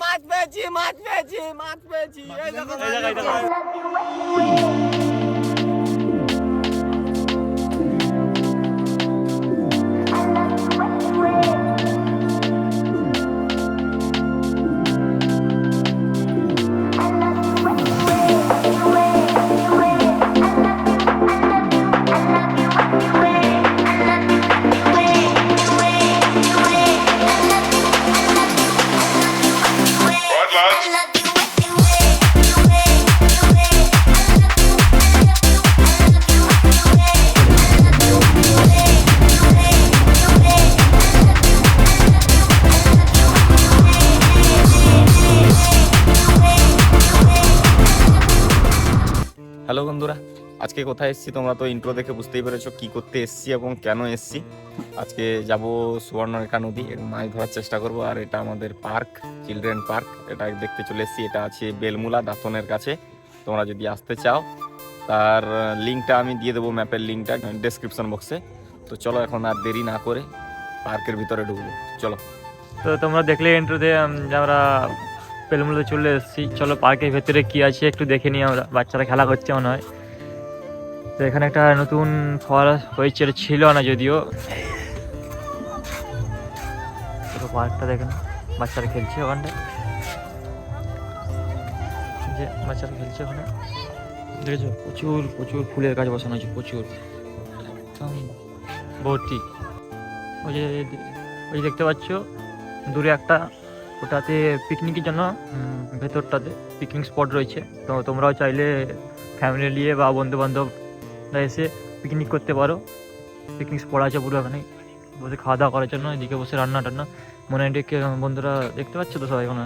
মাছ পেয়েছি মাছ পেয়েছি মাছ পেয়েছি এই দেখো হ্যালো বন্ধুরা, আজকে কোথায় এসেছি তোমরা তো ইন্ট্রো দেখে বুঝতেই পেরেছো কি করতে এসেছি এবং কেন এসেছি। আজকে যাব সুবর্ণরেখা নদী এবং মাছ ধরার চেষ্টা করব। আর এটা আমাদের পার্ক, চিলড্রেন পার্ক, এটা দেখতে চলে এসেছি। এটা আছে বেলমুলা দাঁতনের কাছে। তোমরা যদি আসতে চাও তার লিঙ্কটা আমি দিয়ে দেবো, ম্যাপের লিঙ্কটা ডেসক্রিপশন বক্সে। তো চলো এখন আর দেরি না করে পার্কের ভিতরে ঢুকবো, চলো। তো তোমরা দেখলে ইন্ট্রোতে আমরা বেলমুলাতে চলে এসেছি। চলো পার্কের ভেতরে কি আছে একটু দেখে নিই আমরা। বাচ্চারা খেলা করছে মনে হয়। তো এখানে একটা নতুন ফল হয়েছে, এটা ছিল না যদিও। পার্কটা দেখেন, বাচ্চারা খেলছে ওখানটায়, যে বাচ্চারা খেলছে ওখানে দেখেছো। প্রচুর প্রচুর ফুলের গাছ বসানো হয়েছে, প্রচুর একদম ভর্তি। ওই যে দেখতে পাচ্ছ দূরে একটা, ওটাতে পিকনিকের জন্য ভেতরটাতে পিকনিক স্পট রয়েছে। তো তোমরাও চাইলে ফ্যামিলি নিয়ে বা বন্ধু বান্ধবরা এসে পিকনিক করতে পারো। পিকনিক স্পট আছে পুরো, এখানে বসে খাওয়া দাওয়া করার জন্য, এদিকে বসে রান্না টান্না। মনে হয় ডেকে বন্ধুরা দেখতে পাচ্ছ তো সবাই, এখন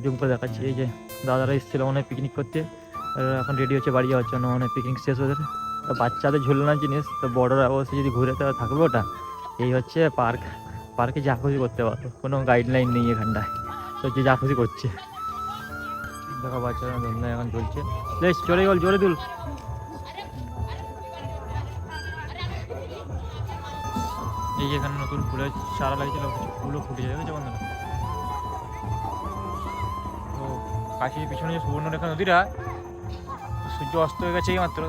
জুম করে দেখাচ্ছি। এই যে দাদারা এসেছিলো মনে হয় পিকনিক করতে, এখন রেডি হচ্ছে বাড়ি যাওয়ার জন্য, মানে পিকনিক শেষ ওদের। তো বাচ্চাদের ঝুলনার জিনিস, তো বড়রা অবশ্যই যদি ঘুরে তো থাকবে ওটা। এই হচ্ছে পার্ক, পার্কে যা খুশি করতে পারো, কোনো গাইডলাইন নেই এখানটায়। তো যে যা খুশি করছে, দেখো বাচ্চারা ধন্যা এখন চলছে। বেশ চলে গেল, জোরে তুল। এই যে এখানে নতুন ফুলের চারা লাগিয়েছিল, ফুলও ফুটে যাবে বন্ধুরা। তো কাশির পিছনে যে সুবর্ণরেখা নদীটা, সূর্য অস্ত হয়ে গেছে এই মাত্র।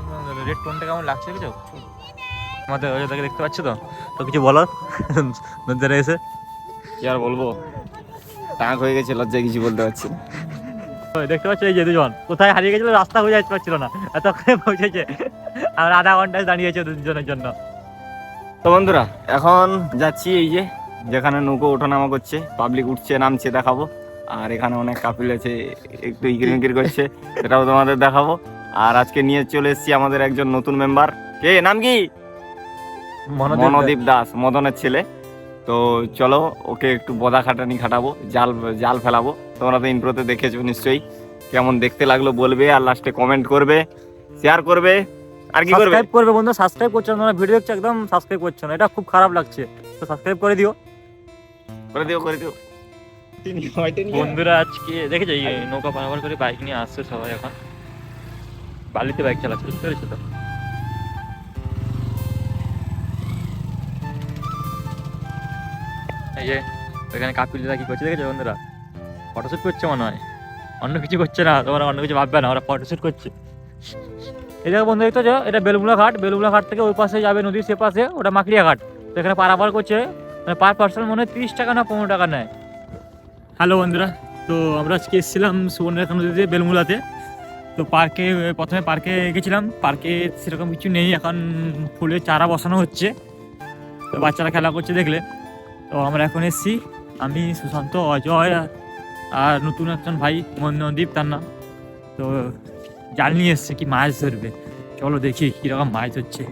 রেড টোনটা কেমন লাগছে দেখেছো আমাদের, ওইটাকে দেখতে পাচ্ছ তো। তো কিছু বলো নদীতে এসে। কি আর বলবো, টাক হয়ে গেছে, লজ্জায় কিছু বলতে পারছি না। দেখতে পাচ্ছ এই যে দুজন কোথায় হারিয়ে গেছিল, রাস্তা খুঁজে যেতে পারছিল না, এতক্ষণে পৌঁছেছে। আমরা আধা ঘন্টায় দাঁড়িয়েছে দুজনের জন্য। তো বন্ধুরা এখন যাচ্ছি এই যে যেখানে নৌকো ওঠানামা করছে, পাবলিক উঠছে নামছে দেখাবো। আর এখানে অনেক কাপিল আছে একটু ইকির করছে, সেটাও তোমাদের দেখাবো। আর আজকে নিয়ে চলে এসেছি আমাদের একজন নতুন মেম্বার। কে নাম কি? মনোদীপ দাস, মদনের ছেলে। তো চলো ওকে একটু বদা খাটানি খাটাবো, জাল ফেলাবো। তোমরা তো ইন্ট্রোতে দেখেছো নিশ্চয়ই, কেমন দেখতে লাগলো বলবে, আর লাস্টে কমেন্ট করবে, শেয়ার করবে, আর কি করবে, সাবস্ক্রাইব করবে। বন্ধু সাবস্ক্রাইব করছো না, ভিডিও দেখছো একদম সাবস্ক্রাইব করছো না, এটা খুব খারাপ লাগছে। তো সাবস্ক্রাইব করে দিও, করে দিও। বন্ধুরা আজকে দেখেছো এই নৌকা পারাপার করে বাইক নিয়ে আসছে সবাই, এখন বালিতে বাইক চালাচ্ছে, বুঝতে পেরেছো তো। এই যে ওইখানে কাপিলরা কি করছে দেখেছো বন্ধুরা, ফটোশুট করছে মনে হয়, অন্য কিছু করছে না। তোমরা অন্য কিছু ভাববে না, ওরা ফটোশুট করছে। এই দেখো বন্ধু দেখতে যাও, এটা বেলমুলা ঘাট। বেলমুলা ঘাট থেকে ওই পাশে যাবে নদীর সে পাশে, ওটা মাকড়িয়া ঘাট। তো এখানে পারাপার করছে, মানে পার পার্সন মনে হয় 30 টাকা না 15 টাকা নেয়। হ্যালো বন্ধুরা, তো আমরা আজকে এসেছিলাম সুবর্ণরেখা নদীতে বেলমুলাতে। তো পার্কে প্রথমে পার্কে গেছিলাম, পার্কে সেরকম কিছু নেই, এখন ফুলের চারা বসানো হচ্ছে। তো বাচ্চারা খেলা করছে দেখলে। তো আমরা এখন এসেছি, আমি সুশান্ত, অজয় আর নতুন একজন ভাই মনোদীপ তার নাম। তো জাল নিয়ে এসছে কি মাছ ধরবে, চলো দেখি কিরকম মাছ হচ্ছে।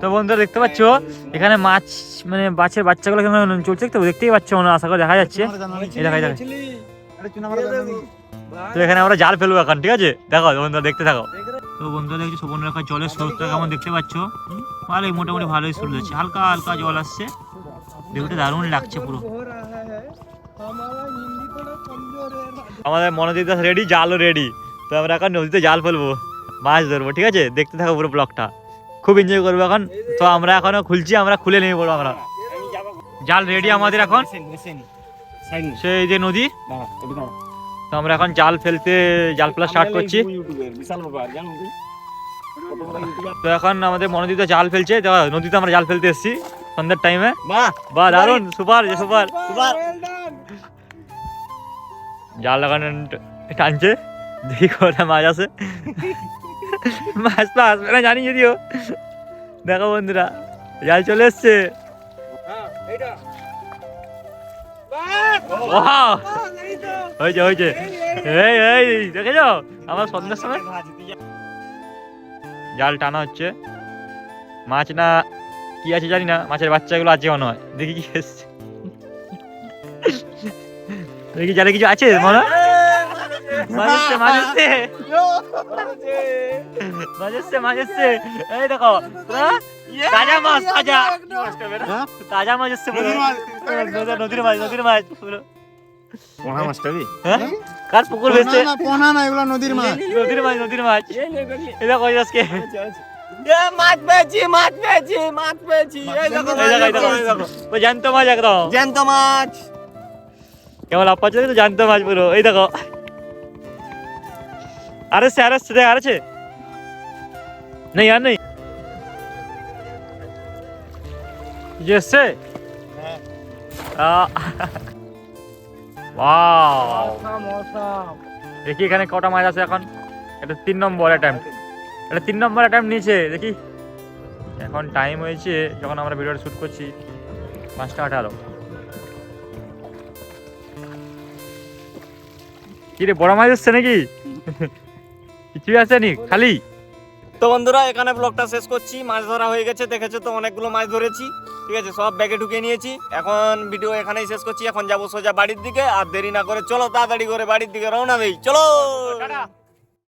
তো বন্ধুরা দেখতে পাচ্ছ এখানে মাছ, মানে মাছের বাচ্চাগুলো কেমন চলছে তো দেখতেই পাচ্ছ, মনে আশা করে দেখা যাচ্ছে। তো এখানে আমরা জাল ফেলবো এখন, ঠিক আছে, দেখো বন্ধুরা দেখতে থাকো। তো বন্ধুরা দেখছি সুবর্ণরেখার জলের স্রোতটা কেমন দেখতে পাচ্ছ, ভালোই মোটামুটি ভালোই স্রোত হচ্ছে, হালকা হালকা জল আসছে, দেখতে দারুণ লাগছে পুরো। আমাদের মনোদীপ দাস রেডি, জালও রেডি। তো আমরা এখন নদীতে জাল ফেলবো, মাছ ধরবো, ঠিক আছে, দেখতে থাকো পুরো ব্লগটা, খুব এনজয় করবো এখন। তো আমরা এখনো খুলছি, আমরা খুলে নিয়ে পড়বো। আমরা জাল রেডি আমাদের এখন, সাইড সেই যে নদী। দাঁড়া একটু দাঁড়া তো আমরা এখন জাল ফেলতে, জাল ফেলা স্টার্ট করছি। ইউটিউবের বিশাল ব্যাপার জানো তুই কত বড় ইউটিউবার তো এখন আমাদের মনোদীপ জাল ফেলছে, তো নদীতে আমরা জাল ফেলতে এসেছি সন্ধ্যার টাইমে। বাহ বাহ দারুন, সুপার সুপার। সুপার জাল লাগানো টানছে, দেখি কটা মাছ আছে। মাছ তো আসবে না জানি যদিও। দেখো বন্ধুরা, জাল চলে এসছে। হ্যাঁ এইটা Wow! হয়েছে হয়েছে। এই এই দেখেছো আমার সন্ধ্যার সময় জাল টানা হচ্ছে। মাছ না কি আছে জানি না, মাছের বাচ্চাগুলো আছে মনে হয়। দেখি কি এসছে, দেখি জালে কিছু আছে মনে হয়। মাছ এসছে মাছ এসছে মাছ এসছে মাছ এসছে। এই দেখো তাজা মাছ, তাজা তাজা মাছ এসছে পুরো। নদীর মাছ, নদীর মাছ পুরো। পোনা মাছটা বি হ্যাঁ কার পুকুর ভেসছে? পোনা না, এগুলো নদীর মাছ। নদীর মাছ, নদীর মাছ। এই দেখো আজকে মাছ পেয়েছি মাছ পেয়েছি মাছ পেয়েছি এই দেখো এই দেখো, এই দেখো, এই দেখো। ওই জ্যান্ত মাছ একদম, জ্যান্ত মাছ কেমন লাভ পাচ্ছে তো, জ্যান্ত মাছ পুরো। এই দেখো আর এসছে, আর এসছে, দেখ আর আছে। নেই আর নেই, যে এসছে। ওয়াও, দেখি এখানে কটা মাছ আছে এখন। এটা 3 নম্বর অ্যাটেম্প, এটা 3 নম্বর অ্যাটেম্প নিয়েছে। দেখি এখন টাইম হয়েছে যখন আমরা ভিডিওটা শুট করছি 5:18। কি রে, বড় মাছ এসছে নাকি? কিছুই আসেনি, খালি। তো বন্ধুরা এখানে ব্লগটা শেষ করছি। মাছ ধরা হয়ে গেছে, দেখেছো তো অনেকগুলো মাছ ধরেছি। ঠিক আছে, সব ব্যাগে ঢুকিয়ে নিয়েছি। এখন ভিডিও এখানেই শেষ করছি। এখন যাবো সোজা বাড়ির দিকে। আর দেরি না করে চলো তাড়াতাড়ি করে বাড়ির দিকে রওনা দেই। চলো। টাটা।